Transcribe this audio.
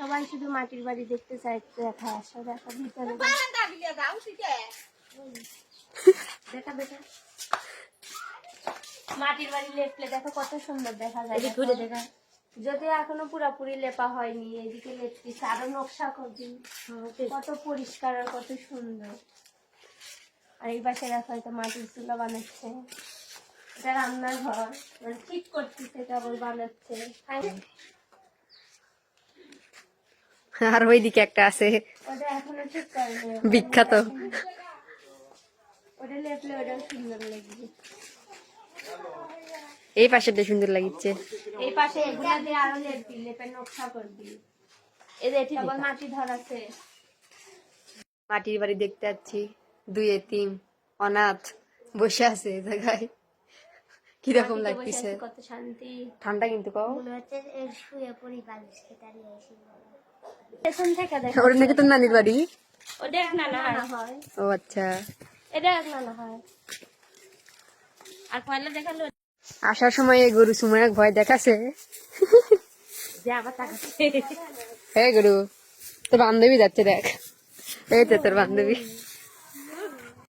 সবাই শুধু মাটির বাড়ি দেখতে চায়, দেখা আসো, দেখা ভিতরে দেখা দেখা মাটির বাড়ি লেপলে দেখো কত সুন্দর দেখা যায়। ঘুরে দেখা, যদিও এখনো পুরাপুরি লেপা হয়নি, এদিকে লেপতেছে, আরো নকশা করছি, কত পরিষ্কার আর কত সুন্দর। আর এই পাশে দেখো হয়তো মাটির চুলা বানাচ্ছে, এটা রান্নার ঘর, মানে ঠিক করতেছে, কেবল বানাচ্ছে। আর ওইদিকে একটা আছে ওটা এখনো ঠিক করেনি, বিখ্যাত। ওটা লেপলে ওটাও সুন্দর লাগবে। এই পাশেটা সুন্দর লাগিচ্ছে। এই পাশে এগুলা দিয়ে আরো লেপবি, লেপে নকশা করবি। এই যে কেবল মাটি ধরাছে। মাটির বাড়ি দেখতে যাচ্ছি, দুই এতিম অনাথ বসে আছে এই জায়গায়, কিরকম মাটিতে বসে লাগতেছে। আছে, কত শান্তি। ঠান্ডা কিন্তু কও। মনে হচ্ছে শুয়ে পড়ি বালিশে দাঁড়িয়ে আছি। পেছন থেকে দেখো, ওর নাকি তোর নানির বাড়ি। ওটা এক নানা হয়। ও আচ্ছা, এটা এক নানা হয়। আর পয়লা দেখালো আসার সময় এই গরু সুমায় ভয় দেখাছে। যে আবার তাকাচ্ছে। হে গরু, তোর বান্ধবী যাচ্ছে দেখ, এই তো তোর বান্ধবী।